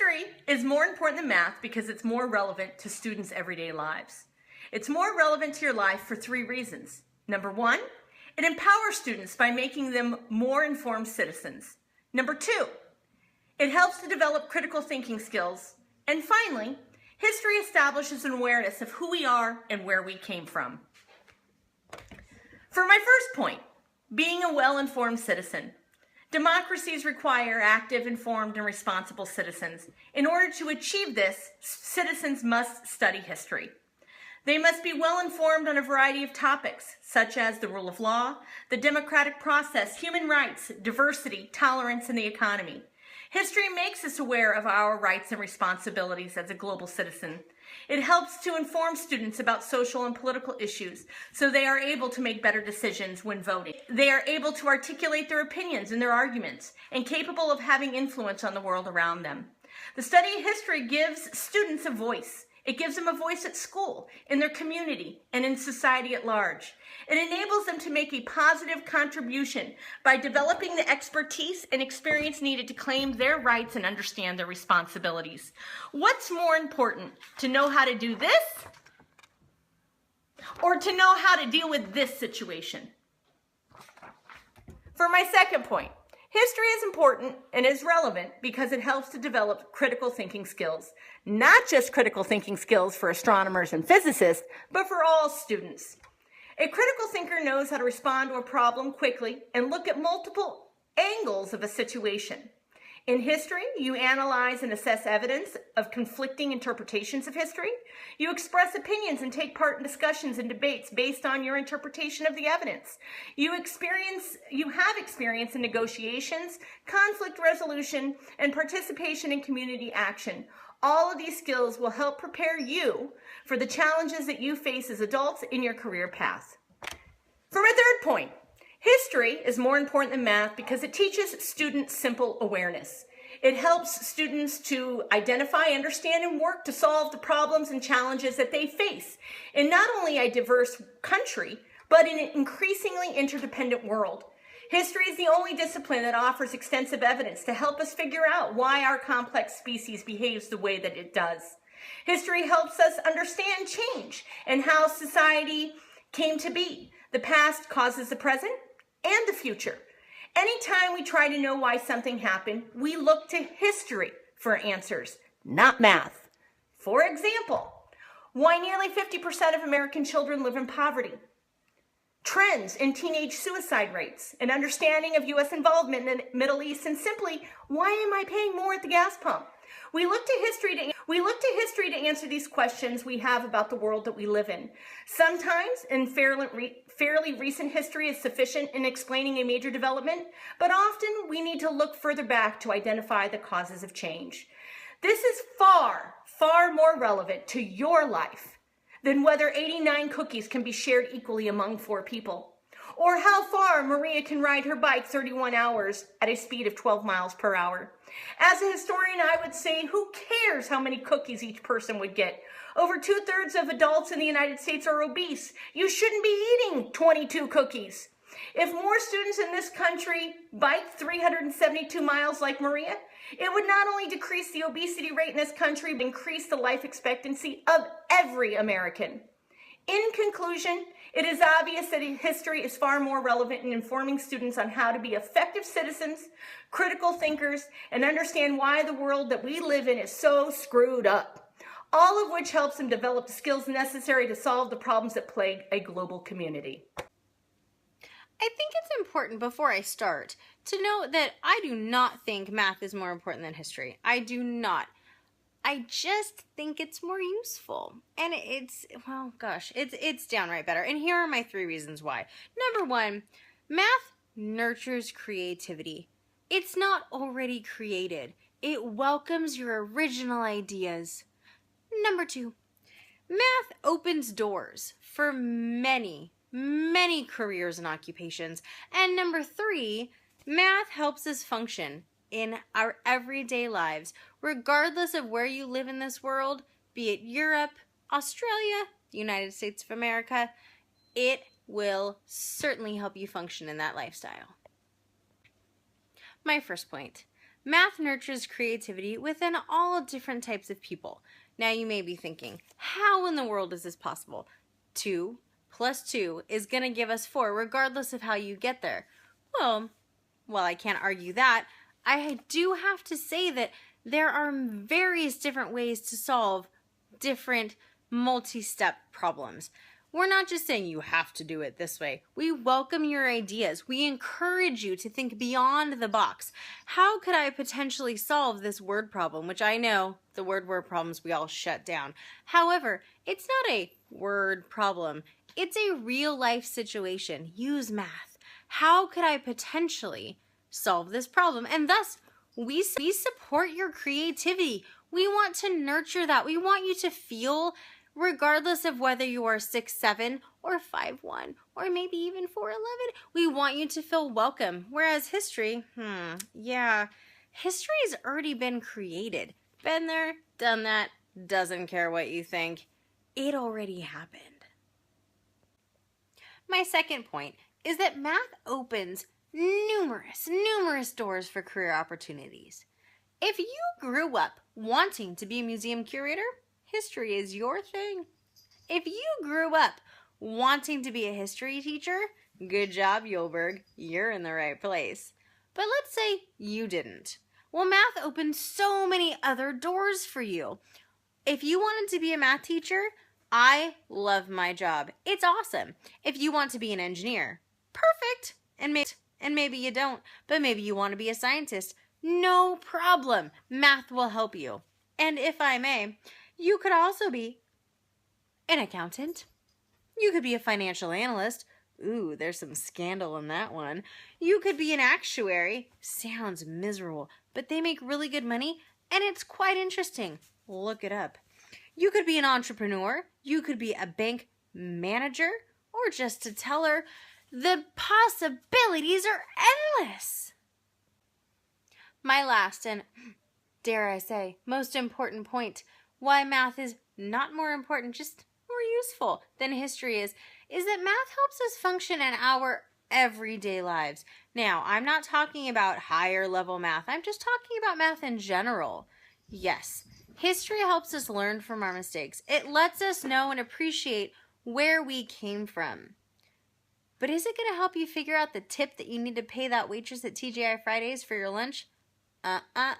History is more important than math because it's more relevant to students' everyday lives. It's more relevant to your life for 3 reasons. Number 1, it empowers students by making them more informed citizens. Number 2, it helps to develop critical thinking skills. And finally, history establishes an awareness of who we are and where we came from. For my first point, being a well-informed citizen. Democracies require active, informed, and responsible citizens. In order to achieve this, citizens must study history. They must be well informed on a variety of topics, such as the rule of law, the democratic process, human rights, diversity, tolerance, and the economy. History makes us aware of our rights and responsibilities as a global citizen. It helps to inform students about social and political issues so they are able to make better decisions when voting. They are able to articulate their opinions and their arguments and capable of having influence on the world around them. The study of history gives students a voice. It gives them a voice at school, in their community, and in society at large. It enables them to make a positive contribution by developing the expertise and experience needed to claim their rights and understand their responsibilities. What's more important, to know how to do this or to know how to deal with this situation? For my second point, history is important and is relevant because it helps to develop critical thinking skills. Not just critical thinking skills for astronomers and physicists, but for all students. A critical thinker knows how to respond to a problem quickly and look at multiple angles of a situation. In history, you analyze and assess evidence of conflicting interpretations of history. You express opinions and take part in discussions and debates based on your interpretation of the evidence. You have experience in negotiations, conflict resolution, and participation in community action. All of these skills will help prepare you for the challenges that you face as adults in your career path. For my third point, history is more important than math because it teaches students simple awareness. It helps students to identify, understand, and work to solve the problems and challenges that they face in not only a diverse country, but in an increasingly interdependent world. History is the only discipline that offers extensive evidence to help us figure out why our complex species behaves the way that it does. History helps us understand change and how society came to be. The past causes the present and the future. Anytime we try to know why something happened, we look to history for answers, not math. For example, why nearly 50% of American children live in poverty. Trends in teenage suicide rates, an understanding of U.S. involvement in the Middle East, and simply, why am I paying more at the gas pump? We look to history to answer these questions we have about the world that we live in. Sometimes, in fairly recent history is sufficient in explaining a major development, but often we need to look further back to identify the causes of change. This is far, far more relevant to your life than whether 89 cookies can be shared equally among 4 people, or how far Maria can ride her bike 31 hours at a speed of 12 miles per hour. As a historian, I would say, who cares how many cookies each person would get? Over 2/3 of adults in the United States are obese. You shouldn't be eating 22 cookies. If more students in this country biked 372 miles like Maria, it would not only decrease the obesity rate in this country, but increase the life expectancy of every American. In conclusion, it is obvious that history is far more relevant in informing students on how to be effective citizens, critical thinkers, and understand why the world that we live in is so screwed up, all of which helps them develop the skills necessary to solve the problems that plague a global community. I think it's important before I start to note that I do not think math is more important than history. I do not. I just think it's more useful. And it's downright better. And here are my 3 reasons why. Number 1, math nurtures creativity. It's not already created. It welcomes your original ideas. Number 2, math opens doors for many careers and occupations. And number 3, math helps us function in our everyday lives, regardless of where you live in this world, be it Europe, Australia, the United States of America. It will certainly help you function in that lifestyle. My first point, Math nurtures creativity within all different types of people. Now you may be thinking, how in the world is this possible? 2 plus 2 is going to give us 4 regardless of how you get there. Well, while I can't argue that, I do have to say that there are various different ways to solve different multi-step problems. We're not just saying you have to do it this way. We welcome your ideas. We encourage you to think beyond the box. How could I potentially solve this word problem, which I know the word problems we all shut down. However, it's not a word problem. It's a real life situation. Use math. How could I potentially solve this problem? And thus, we support your creativity. We want to nurture that. We want you to feel, regardless of whether you are 6'7" or 5'1" or maybe even 4'11", we want you to feel welcome. Whereas history, history's already been created. Been there, done that, doesn't care what you think. It already happened. My second point is that math opens numerous doors for career opportunities. If you grew up wanting to be a museum curator, history is your thing. If you grew up wanting to be a history teacher, good job, Yulberg. You're in the right place. But let's say you didn't. Well, math opens so many other doors for you. If you wanted to be a math teacher, I love my job. It's awesome. If you want to be an engineer, perfect. And maybe you don't, but maybe you want to be a scientist. No problem. Math will help you. And if I may, you could also be an accountant. You could be a financial analyst. Ooh, there's some scandal in that one. You could be an actuary. Sounds miserable, but they make really good money, and it's quite interesting. Look it up. You could be an entrepreneur. You could be a bank manager, or just a teller. The possibilities are endless. My last and, dare I say, most important point, why math is not more important, just more useful than history is that math helps us function in our everyday lives. Now, I'm not talking about higher level math. I'm just talking about math in general. Yes, history helps us learn from our mistakes. It lets us know and appreciate where we came from. But is it going to help you figure out the tip that you need to pay that waitress at TGI Fridays for your lunch? Is it going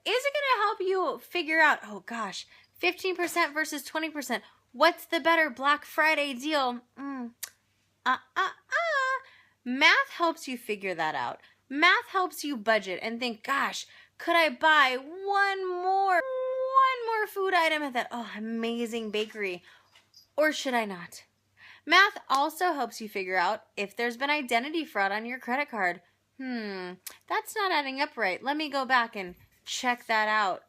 to help you figure out, oh gosh, 15% versus 20%? What's the better Black Friday deal? Math helps you figure that out. Math helps you budget and think, gosh, could I buy one more food item at that amazing bakery? Or should I not? Math also helps you figure out if there's been identity fraud on your credit card. That's not adding up right. Let me go back and check that out.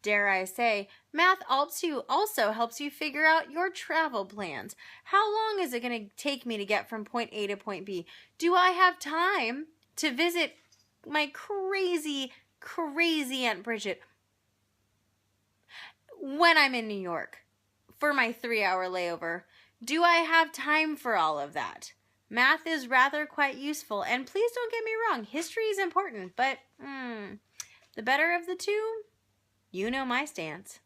Dare I say, math also helps you figure out your travel plans. How long is it going to take me to get from point A to point B? Do I have time to visit my crazy Aunt Bridget when I'm in New York for my 3-hour layover? Do I have time for all of that? Math is rather quite useful, and please don't get me wrong, history is important, but the better of the two, you know my stance.